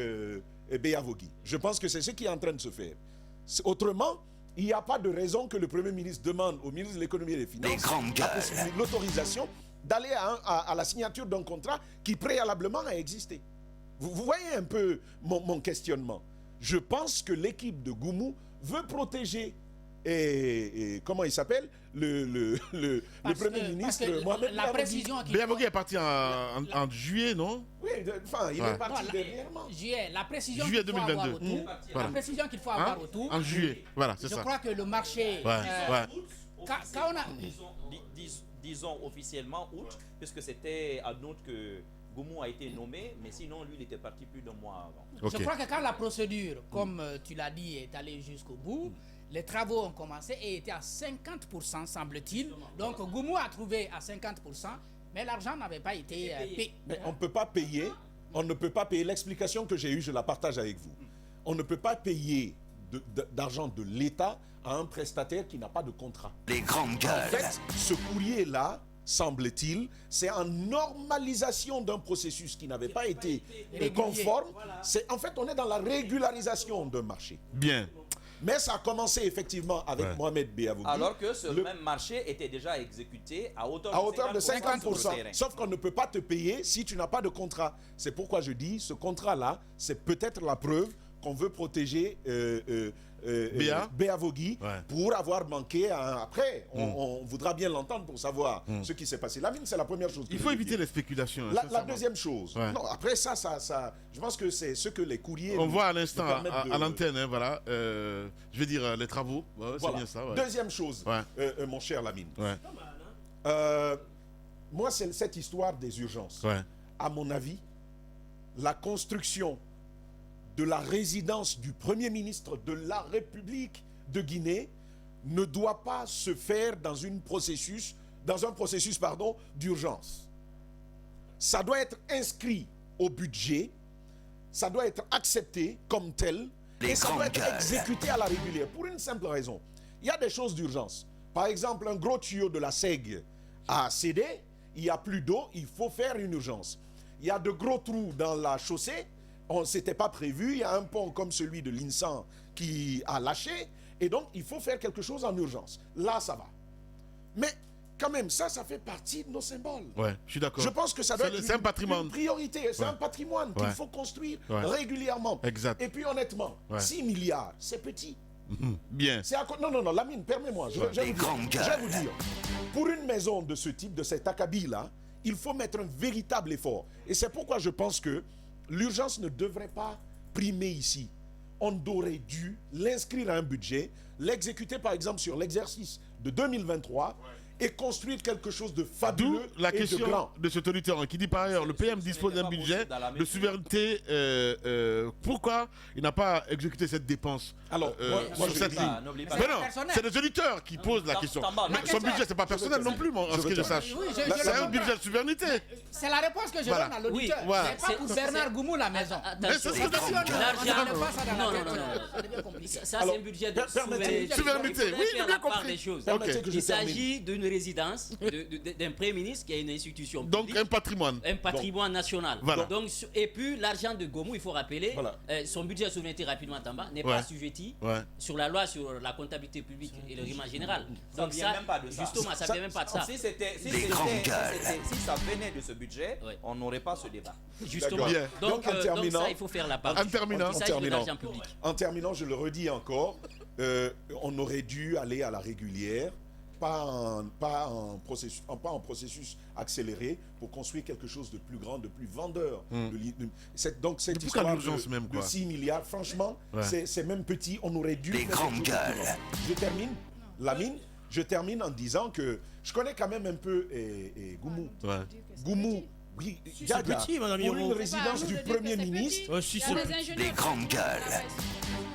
Béavogi. Je pense que c'est ce qui est en train de se faire. Autrement, il n'y a pas de raison que le Premier ministre demande au ministre de l'économie et des Finances l'autorisation d'aller à la signature d'un contrat qui préalablement a existé. Vous voyez un peu mon questionnement. Je pense que l'équipe de Goumou veut protéger comment il s'appelle le Premier ministre Mohamed Béavogi est parti en juillet, non? Oui, enfin, il est parti dernièrement. Juillet, la précision juillet qu'il faut 2022. avoir autour, la précision qu'il faut avoir autour. En juillet, voilà, c'est ça. Je crois que le marché... Quand on a... Disons officiellement août, puisque c'était en août que Goumou a été nommé, mais sinon lui il était parti plus d'un mois avant. Je crois que quand la procédure, comme tu l'as dit, est allée jusqu'au bout, les travaux ont commencé et étaient à 50%, semble-t-il. Donc Goumou a trouvé à 50%, mais l'argent n'avait pas été payé. Mais on ne peut pas payer, l'explication que j'ai eue, je la partage avec vous. On ne peut pas payer d'argent de l'État à un prestataire qui n'a pas de contrat. Les grandes gueules. En fait, ce courrier-là, semble-t-il, c'est en normalisation d'un processus qui n'avait pas été conforme. En fait, on est dans la régularisation d'un marché. Bien. Mais ça a commencé effectivement avec Mohamed Béavogi. Alors que ce même marché était déjà exécuté à hauteur de 50%. Sauf qu'on ne peut pas te payer si tu n'as pas de contrat. C'est pourquoi je dis, ce contrat-là, c'est peut-être la preuve qu'on veut protéger Béavogi pour avoir manqué après. On voudra bien l'entendre pour savoir ce qui s'est passé. La mine, c'est la première chose. Il faut éviter les spéculations. La deuxième chose. Non, après ça, je pense que c'est ce que les courriers... On voit à l'instant, à l'antenne, voilà, je vais dire les travaux. Voilà. C'est bien ça. Deuxième chose, mon cher Lamine. Moi, c'est cette histoire des urgences. À mon avis, la construction de la résidence du Premier ministre de la République de Guinée ne doit pas se faire dans un processus d'urgence. Ça doit être inscrit au budget, ça doit être accepté comme tel, et ça doit être exécuté à la régulière, pour une simple raison. Il y a des choses d'urgence. Par exemple, un gros tuyau de la SEG a cédé, il n'y a plus d'eau, il faut faire une urgence. Il y a de gros trous dans la chaussée, on s'était pas prévu, il y a un pont comme celui de l'Insan qui a lâché, et donc il faut faire quelque chose en urgence. Là, ça va. Mais quand même, ça fait partie de nos symboles. Ouais, je suis d'accord. Je pense que ça doit être un patrimoine. Une priorité, c'est un patrimoine qu'il faut construire régulièrement. Exact. Et puis honnêtement, 6 milliards, c'est petit. Bien. Non, Lamine, permets-moi, je vais vous dire, pour une maison de ce type, de cet acabit-là, il faut mettre un véritable effort. Et c'est pourquoi je pense que l'urgence ne devrait pas primer ici. On aurait dû l'inscrire à un budget, l'exécuter par exemple sur l'exercice de 2023 et construire quelque chose de fabuleux la et question de grand. de cet auditeur qui dit par ailleurs le PM dispose d'un budget de souveraineté. Pourquoi il n'a pas exécuté cette dépense? Alors, moi sur cette ligne. Mais non, c'est les auditeurs qui posent la question. Son budget, c'est pas personnel non plus, en ce que je sache. C'est un budget de souveraineté. C'est la réponse que je donne à l'auditeur. C'est pas pour Bernard Goumou la maison. Non. Ça, c'est un budget de souveraineté. Oui, j'ai bien compris. Il s'agit d'une une résidence d'un Premier ministre qui est une institution Donc publique, un patrimoine national. Voilà. Donc, et puis l'argent de Gomu, il faut rappeler, Voilà. son budget de souveraineté rapidement en bas n'est Ouais. pas assujetti sur la loi sur la comptabilité publique et le règlement général. Ça Donc vient même pas de ça. justement, ça vient même pas de ça. Si ça venait de ce budget, Ouais. on n'aurait pas ce débat. Justement. Bien. Donc, Donc, en terminant- ça, il faut faire la part. En terminant. Il s'agit de l'argent public. En terminant, je le redis encore, on aurait dû aller à la régulière, pas en processus accéléré pour construire quelque chose de plus grand, de plus vendeur. Donc cette Mais pourquoi histoire l'urgence même, de quoi 6 milliards, franchement, c'est même petit. On aurait dû... Les faire grandes quelque chose de plus gueules. grand. Je termine, Lamine, je termine en disant que je connais quand même un peu Goumou. Goumou, oui, c'est Diadia, petit, madame pour Yoro. une résidence du Premier ministre, Si, Il y c'est a des petit. ingénieurs Les grandes qui gueules. travaillent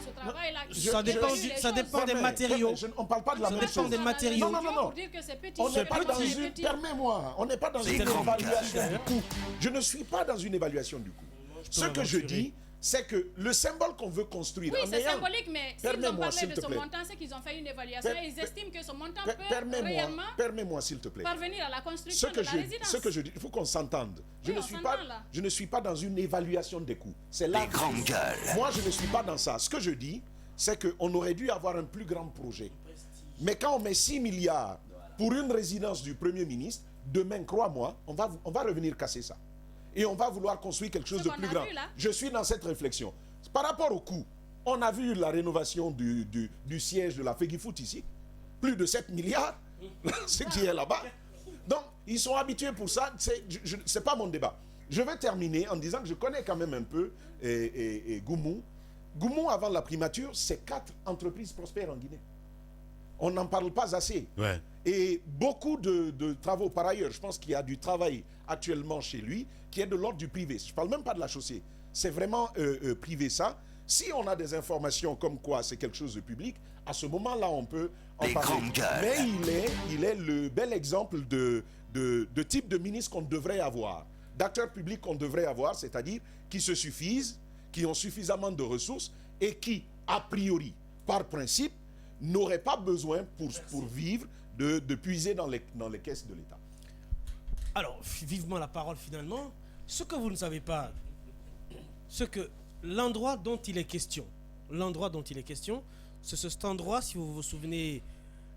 ce travail-là, qui Ça dépend évaluent du- les ça choses. dépend des matériaux. On ne parle pas de la Ça même dépend chose. des matériaux. Non. Pour dire que c'est petit, On c'est n'est pas petit, dans c'est une... petit. Permets-moi, on n'est pas dans une grandes évaluation gueules. du coût. Je ne suis pas dans une évaluation du coût. Ce que je dis, c'est que le symbole qu'on veut construire... Oui, en c'est ayant- symbolique, mais s'ils ont Permets-moi, parlé s'il de te ce plaît. montant, c'est qu'ils ont fait une évaluation Per- et ils estiment que ce montant Per- peut réellement Permets-moi, s'il te plaît. parvenir à la construction de la résidence. Ce que je dis, il faut qu'on s'entende. Oui, on s'entend, là. Je ne suis pas dans une évaluation des coûts. C'est là. Les grandes gueules. Moi, je ne suis pas dans ça. Ce que je dis, c'est qu'on aurait dû avoir un plus grand projet. Mais quand on met 6 milliards pour une résidence du Premier ministre, demain, crois-moi, on va revenir casser ça. Et on va vouloir construire quelque chose Ce de qu'on plus a grand. vu, là. Je suis dans cette réflexion. Par rapport au coût, on a vu la rénovation du siège de la Fegifoot ici. Plus de 7 milliards, ce qui est là-bas. Donc, ils sont habitués pour ça. C'est pas mon débat. Je vais terminer en disant que je connais quand même un peu Goumou. Goumou, avant la primature, c'est 4 entreprises prospères en Guinée. On n'en parle pas assez. Ouais. Et beaucoup de travaux, par ailleurs, je pense qu'il y a du travail actuellement chez lui qui est de l'ordre du privé. Je ne parle même pas de la chaussée. C'est vraiment privé ça. Si on a des informations comme quoi c'est quelque chose de public, à ce moment-là, on peut en Les parler. grandes gueules. Mais il est le bel exemple de type de ministre qu'on devrait avoir, d'acteurs publics qu'on devrait avoir, c'est-à-dire qui se suffisent, qui ont suffisamment de ressources et qui, a priori, par principe, n'auraient pas besoin pour vivre de puiser dans les caisses de l'État. Alors, vivement la parole finalement. Ce que vous ne savez pas, ce que l'endroit dont il est question, c'est cet endroit, si vous vous souvenez,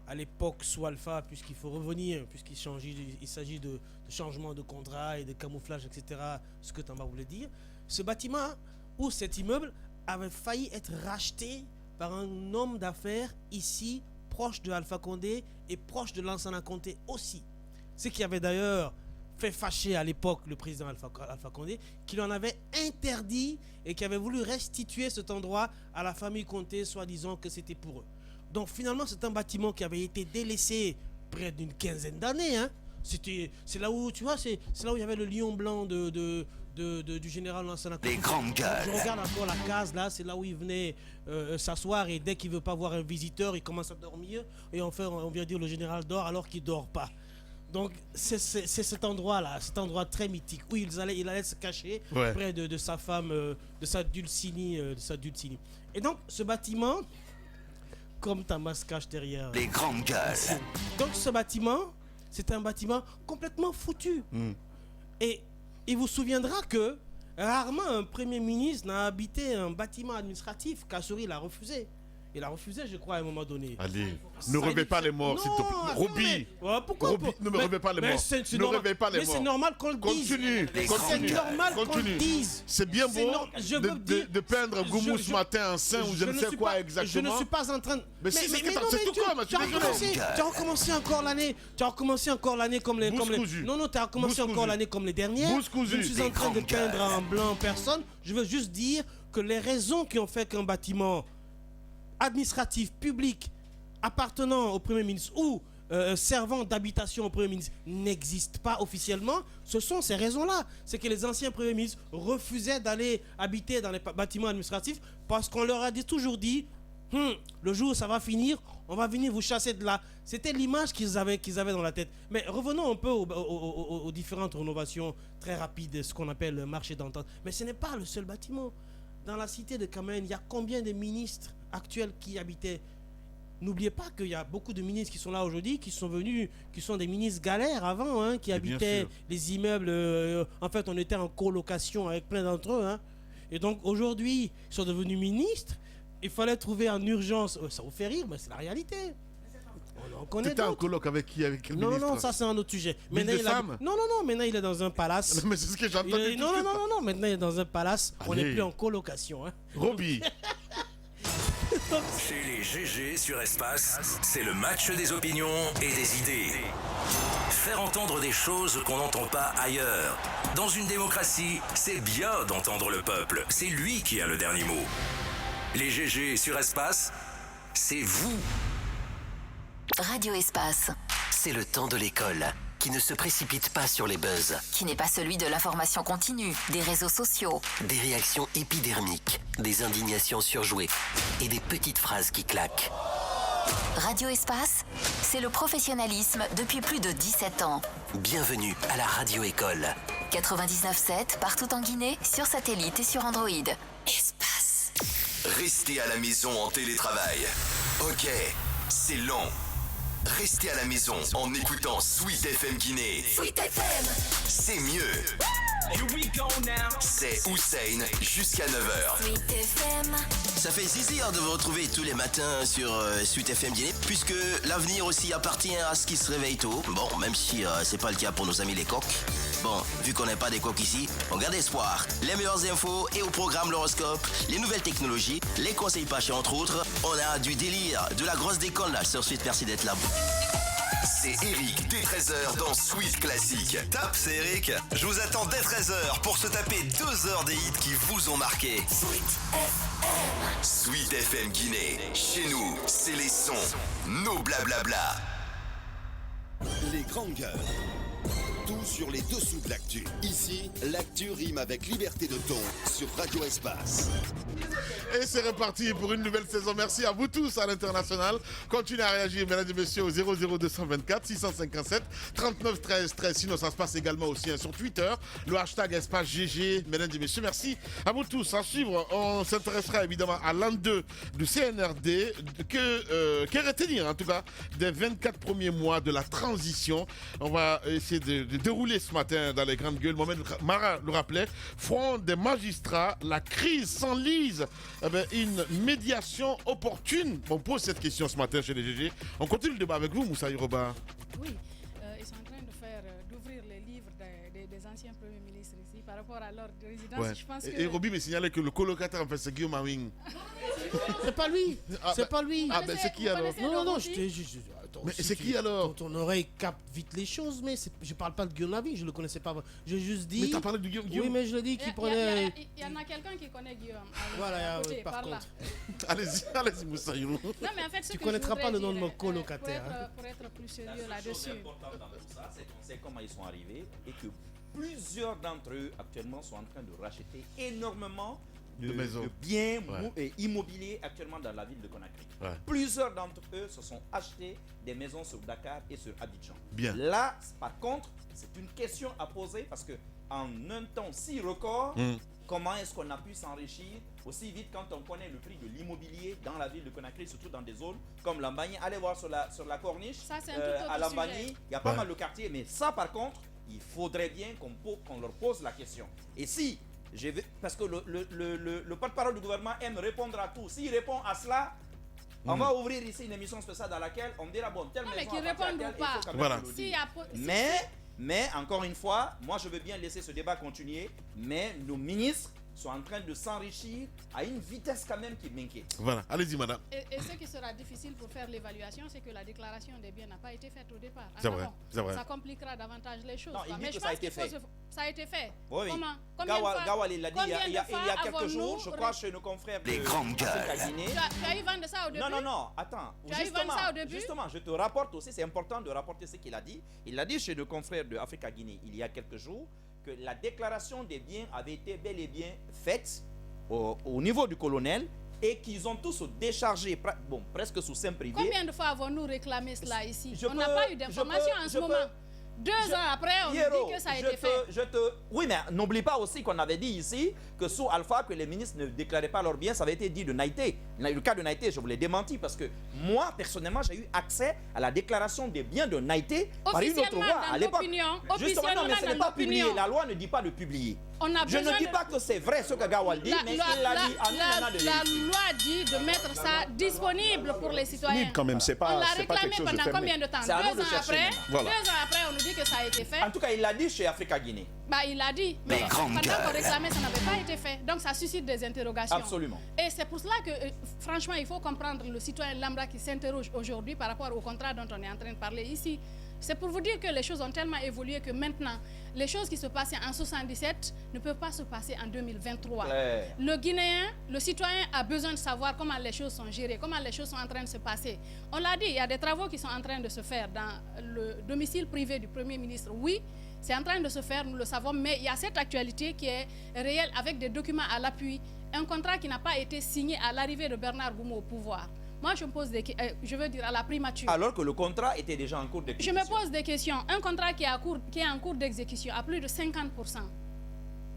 à l'époque sous Alpha, puisqu'il faut revenir, il s'agit de changement de contrat et de camouflage, etc., ce que Tamba voulait dire, ce bâtiment où cet immeuble avait failli être racheté par un homme d'affaires ici, proche de Alpha Condé et proche de Lansana Conté aussi. Ce qui avait d'ailleurs fait fâcher à l'époque le président Alpha Condé, qui l'en avait interdit et qui avait voulu restituer cet endroit à la famille Conté, soi-disant que c'était pour eux. Donc finalement, c'est un bâtiment qui avait été délaissé près d'une quinzaine d'années. Hein. C'est là où, tu vois, c'est là où il y avait le lion blanc du général Lansana Conté. Les grandes gueules. Je regarde encore la case là, c'est là où il venait s'asseoir et dès qu'il veut pas voir un visiteur, il commence à dormir et enfin on vient dire le général dort alors qu'il dort pas. Donc c'est cet endroit là, cet endroit très mythique où il allait se cacher près de sa femme, de sa Dulcini, Et donc ce bâtiment, comme Tamba se cache derrière. Les grandes gueules. Donc ce bâtiment, c'est un bâtiment complètement foutu. Et il vous souviendra que rarement un premier ministre n'a habité un bâtiment administratif. Kassouri l'a refusé. Il a refusé, je crois, à un moment donné. Allez, ne réveille pas les morts, s'il te plaît. Roby, pourquoi ne me réveille pas les morts. Ne réveille pas les morts. Mais c'est normal qu'on le dise. Continue. C'est normal qu'on le dise. C'est bien beau de peindre Goumou ce matin en saint ou je ne sais quoi exactement. Je ne suis pas en train de... Mais c'est tout quoi, mais tu as recommencé encore l'année. Tu as recommencé encore l'année comme les... Non, tu as recommencé encore l'année comme les dernières. Je ne suis en train de peindre en blanc personne. Je veux juste dire que les raisons qui ont fait qu'un bâtiment administratif, public, appartenant au Premier ministre ou servant d'habitation au Premier ministre n'existe pas officiellement, ce sont ces raisons-là. C'est que les anciens Premiers ministres refusaient d'aller habiter dans les bâtiments administratifs parce qu'on leur a toujours dit le jour où ça va finir, on va venir vous chasser de là. C'était l'image qu'ils avaient dans la tête. Mais revenons un peu aux différentes rénovations très rapides, ce qu'on appelle le marché d'entente. Mais ce n'est pas le seul bâtiment. Dans la cité de Kamen, il y a combien de ministres actuels qui habitaient n'oubliez pas qu'il y a beaucoup de ministres qui sont là aujourd'hui, qui sont des ministres galères avant, hein, qui habitaient les immeubles. En fait, on était en colocation avec plein d'entre eux. Hein. Et donc aujourd'hui, ils sont devenus ministres. Il fallait trouver en urgence. Ça vous fait rire, mais c'est la réalité. On connaît. T'étais en coloc avec qui? Avec quel ministre? Non, ça c'est un autre sujet. Maintenant, maintenant il est dans un palace. Mais c'est ce que j'ai entendu. Non, maintenant il est dans un palace. On n'est plus en colocation. Hein. Roby. Chez les GG sur Espace, c'est le match des opinions et des idées. Faire entendre des choses qu'on n'entend pas ailleurs. Dans une démocratie, c'est bien d'entendre le peuple. C'est lui qui a le dernier mot. Les GG sur Espace, c'est vous. Radio Espace. C'est le temps de l'école, qui ne se précipite pas sur les buzz. Qui n'est pas celui de l'information continue, des réseaux sociaux. Des réactions épidermiques, des indignations surjouées et des petites phrases qui claquent. Radio Espace, c'est le professionnalisme depuis plus de 17 ans. Bienvenue à la Radio École. 99.7 partout en Guinée, sur satellite et sur Android. Espace. Restez à la maison en télétravail. Ok, c'est long. Restez à la maison en écoutant Sweet FM Guinée. Sweet FM. C'est mieux. C'est Hussein jusqu'à 9h. Sweet FM. Ça fait plaisir de vous retrouver tous les matins sur Sweet FM Guinée, puisque l'avenir aussi appartient à ceux qui se réveillent tôt. Bon, même si c'est pas le cas pour nos amis les coqs. Bon, vu qu'on n'est pas des coqs ici, on garde espoir. Les meilleures infos et au programme l'horoscope, les nouvelles technologies, les conseils pâchés entre autres. On a du délire, de la grosse déconne là sur Sweet, merci d'être là. C'est Eric dès 13h dans Sweet Classique. Top, c'est Eric. Je vous attends dès 13h pour se taper 2 heures des hits qui vous ont marqué. Sweet FM Guinée. Chez nous, c'est les sons. Nos blablabla. Les grandes gueules. Tout sur les dessous de l'actu. Ici, l'actu rime avec liberté de ton sur Radio Espace. Et c'est reparti pour une nouvelle saison. Merci à vous tous à l'international. Continuez à réagir, mesdames et messieurs, au 00224 657 39 13 13. Sinon, ça se passe également aussi sur Twitter. Le hashtag Espace GG. Mesdames et messieurs, merci à vous tous. À suivre, on s'intéressera évidemment à l'an 2 du CNRD. Que retenir en tout cas des 24 premiers mois de la transition. On va essayer de dérouler ce matin dans les grandes gueules. Mohamed Mara le rappelait. Front des magistrats, la crise s'enlise. Une médiation opportune. On pose cette question ce matin chez les GG. On continue le débat avec vous, Moussa Yoruba. Oui, ils sont en train d'ouvrir les livres des anciens premiers ministres ici par rapport à leur résidence. Ouais. Je pense et Roby me signalait que le colocataire en fait c'est Guillaume Awing. C'est pas lui. C'est pas lui. Ah ben c'est qui alors? Non, je t'ai juste. Mais c'est qui alors? Ton oreille capte vite les choses, mais je parle pas de Guillaume Lavie, je le connaissais pas. J'ai juste dit. Mais t'as parlé de Guillaume? Oui, mais je le dis qu'il prenait. Il y en a quelqu'un qui connaît Guillaume. Voilà, côté, par contre. Allez-y, Moussa Yourou. Non, mais en fait, tu connaîtras pas le nom de mon colocataire. Pour être plus sérieux là-dessus. Ce qui est important dans tout ça, c'est qu'on sait comment ils sont arrivés et que plusieurs d'entre eux actuellement sont en train de racheter énormément de biens immobiliers actuellement dans la ville de Conakry. Ouais. Plusieurs d'entre eux se sont achetés des maisons sur Dakar et sur Abidjan. Bien. Là, par contre, c'est une question à poser parce que en un temps si record, comment est-ce qu'on a pu s'enrichir aussi vite quand on connaît le prix de l'immobilier dans la ville de Conakry, surtout dans des zones comme Lambani. Allez voir sur la corniche, ça, c'est un tout autre à Lambani, sujet. il y a pas mal de quartiers, mais ça par contre, il faudrait bien qu'on leur pose la question. Et si parce que le porte-parole du gouvernement aime répondre à tout. S'il répond à cela, on va ouvrir ici une émission spéciale dans laquelle on dira bon, telle maison. Mais qu'il réponde ou pas. Voilà. Mais encore une fois, moi je veux bien laisser ce débat continuer, mais nos ministres sont en train de s'enrichir à une vitesse quand même qui m'inquiète. Voilà, allez-y madame. Et ce qui sera difficile pour faire l'évaluation, c'est que la déclaration des biens n'a pas été faite au départ. C'est vrai. Ça compliquera davantage les choses. Non, il dit mais que je ça a pense été fait. Ça a été fait. Oui. Comment Gawal il l'a dit il y a quelques jours, je crois, chez nos confrères les grandes gueules. Tu as eu vent de ça au début? Non, attends. Tu as eu vent de ça au début? Justement, je te rapporte aussi, c'est important de rapporter ce qu'il a dit. Il l'a dit chez nos confrères de Africa Guinée il y a quelques jours que la déclaration des biens avait été bel et bien faite au niveau du colonel et qu'ils ont tous déchargé, presque sous seing privé. Combien de fois avons-nous réclamé cela ici? On n'a pas eu d'informations en ce moment. 2 ans après, on Yero, nous dit que ça a été fait. Oui, mais n'oublie pas aussi qu'on avait dit ici que sous Alpha, que les ministres ne déclaraient pas leurs biens, ça avait été dit de Naïté. Le cas de Naïté, je vous l'ai démenti parce que moi, personnellement, j'ai eu accès à la déclaration des biens de Naïté par une autre voie à l'époque. Justement, non, mais ce n'est pas publié. La loi ne dit pas de publier. Je ne dis pas que c'est vrai ce que Gawal dit, mais il l'a dit à nous maintenant de la loi dit de mettre ça disponible pour les citoyens. Quand même, c'est pas, on l'a c'est pas réclamé quelque chose de pendant fermé. combien de temps? 2 ans après, voilà. 2 ans après, on nous dit que ça a été fait. En tout cas, il l'a dit chez Africa Guinée. Bah, il l'a dit, mais pendant qu'on réclamait, ça n'avait pas été fait. Donc ça suscite des interrogations. Absolument. Et c'est pour cela que, franchement, il faut comprendre le citoyen lambda qui s'interroge aujourd'hui par rapport au contrat dont on est en train de parler ici. C'est pour vous dire que les choses ont tellement évolué que maintenant, les choses qui se passaient en 1977 ne peuvent pas se passer en 2023. Le Guinéen, le citoyen a besoin de savoir comment les choses sont gérées, comment les choses sont en train de se passer. On l'a dit, il y a des travaux qui sont en train de se faire dans le domicile privé du Premier ministre. Oui, c'est en train de se faire, nous le savons, mais il y a cette actualité qui est réelle avec des documents à l'appui. Un contrat qui n'a pas été signé à l'arrivée de Bernard Goumou au pouvoir. Moi, je me pose des questions, je veux dire à la primature. Alors que le contrat était déjà en cours d'exécution. Je me pose des questions. Un contrat qui est en cours d'exécution à plus de 50%.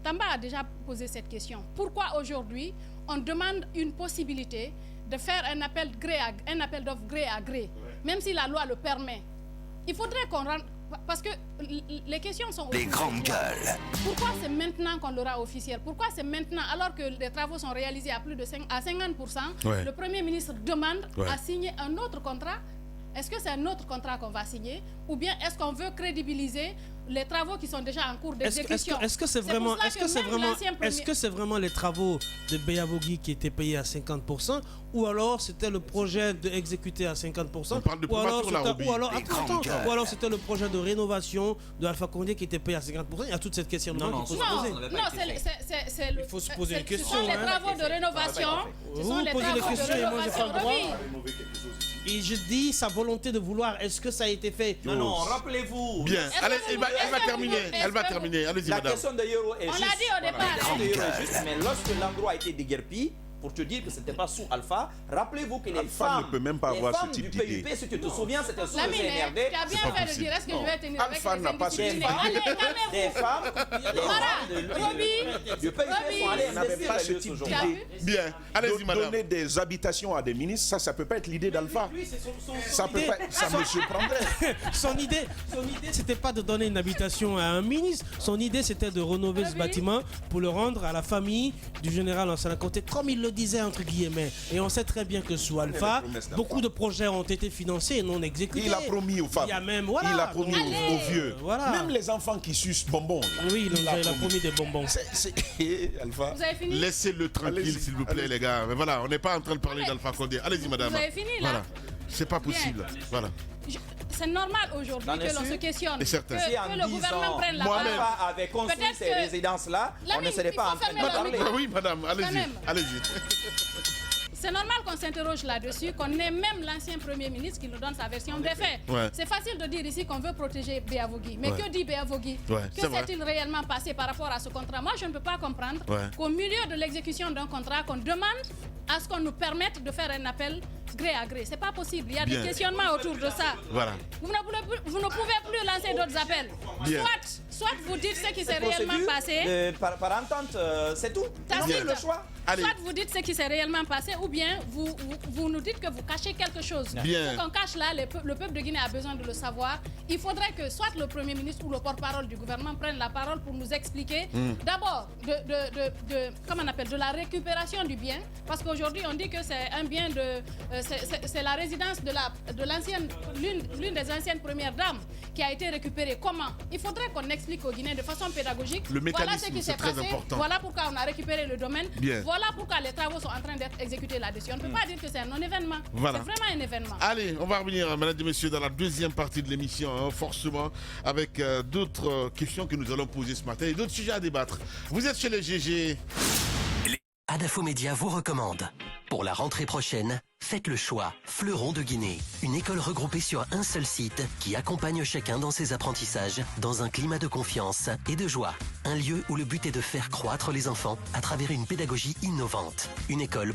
Tamba a déjà posé cette question. Pourquoi aujourd'hui, on demande une possibilité de faire un appel d'offres gré à gré, même si la loi le permet? Il faudrait qu'on rende... Parce que les questions sont... Les grandes gueules. Pourquoi c'est maintenant qu'on l'aura officiel? Pourquoi c'est maintenant, alors que les travaux sont réalisés à plus de 50%, le Premier ministre demande à signer un autre contrat? Est-ce que c'est un autre contrat qu'on va signer? Ou bien est-ce qu'on veut crédibiliser les travaux qui sont déjà en cours d'exécution? Est-ce que c'est vraiment, les travaux de Beyavogi qui étaient payés à 50%, ou alors c'était le projet d'exécuter à 50%, On parle de ou alors c'était le projet de rénovation de Alpha Condé qui était payé à 50%? Il y a toute cette question qu'il faut se poser. Il faut se poser une question. Ce sont les travaux de rénovation. Vous posez des questions et moi j'ai pas le droit. Et je dis sa volonté de vouloir, est-ce que ça a été fait? Non, rappelez-vous. Bien, allez, elle va terminer. Allez-y, la madame. question de Yoro est On juste. l'a dit au départ. La question de Yoro est juste, mais lorsque l'endroit a été déguerpi, pour te dire que ce n'était pas sous Alpha, rappelez-vous que les Alpha femmes, ne peut même pas les avoir ce femmes type du d'idée. PUP, si tu te souviens, c'était sous le Lamine, CNRD. tu as bien fait de dire, est-ce que je vais tenir avec Alpha les n'a pas ce individus? type Allez, d'idée. Des femmes du PUP sont allées n'avait investir pas les ce lieux type aujourd'hui. d'idée. Bien, allez-y, De madame. donner des habitations à des ministres, ça peut pas être l'idée d'Alpha. Ça me surprendrait. Son idée, c'était pas de donner une habitation à un ministre. Son idée, c'était de rénover ce bâtiment pour le rendre à la famille du général Lansana Conté, comme il le disait entre guillemets. Et on sait très bien que sous Alpha, beaucoup de projets ont été financés et non exécutés. Il a promis aux femmes. Il y a même, Il a promis aux vieux. Voilà. Même les enfants qui sucent bonbons. Là, oui, il a promis des bonbons. Alpha. Vous avez fini? Laissez-le tranquille, s'il vous plaît, les gars. Mais voilà, on n'est pas en train de parler d'Alpha Condé. Allez-y, madame. Vous avez fini, là? Voilà. C'est pas possible. Voilà. C'est normal aujourd'hui que l'on se questionne, que Si en le 10 gouvernement ans, prenne la Alpha parole. avait construit Peut-être ces que- résidences-là, on ne Lamine, serait il pas faut en train de fermer le parler. micro. Oui, madame, allez-y. même. Allez-y. C'est normal qu'on s'interroge là-dessus, qu'on ait même l'ancien Premier ministre qui nous donne sa version des faits. Ouais. C'est facile de dire ici qu'on veut protéger Beyavogi. Mais Ouais. que dit Beyavogi? Ouais, Que c'est vrai. s'est-il réellement passé par rapport à ce contrat? Moi, je ne peux pas comprendre Ouais. qu'au milieu de l'exécution d'un contrat, qu'on demande à ce qu'on nous permette de faire un appel gré à gré. C'est pas possible. Il y a Bien. des questionnements autour de ça. Voilà. Vous ne pouvez plus lancer d'autres appels. Bien. Soit vous dites ce qui s'est Procédure réellement passé. par entente, c'est tout. Tacite. Bien. Le choix. Allez. Soit vous dites ce qui s'est réellement passé, ou bien vous nous dites que vous cachez quelque chose. Bien. Ce qu'on cache là, le peuple de Guinée a besoin de le savoir. Il faudrait que soit le Premier ministre ou le porte-parole du gouvernement prenne la parole pour nous expliquer d'abord comment on appelle, de la récupération du bien. Parce qu'aujourd'hui, on dit que c'est un bien c'est la résidence de l'ancienne, l'une des anciennes premières dames qui a été récupérée. Comment? Il faudrait qu'on explique aux Guinéens de façon pédagogique. Le Voilà mécanisme, ce qui c'est s'est très passé. important. Voilà pourquoi on a récupéré le domaine. Bien. Voilà pourquoi les travaux sont en train d'être exécutés là-dessus. On ne peut pas dire que c'est un non-événement. Voilà. C'est vraiment un événement. Allez, on va revenir, mesdames et messieurs, dans la deuxième partie de l'émission, hein, forcément, avec d'autres questions que nous allons poser ce matin et d'autres sujets à débattre. Vous êtes chez les GG. Adafo Média vous recommande. Pour la rentrée prochaine, faites le choix Fleuron de Guinée, une école regroupée sur un seul site qui accompagne chacun dans ses apprentissages dans un climat de confiance et de joie. Un lieu où le but est de faire croître les enfants à travers une pédagogie innovante. Une école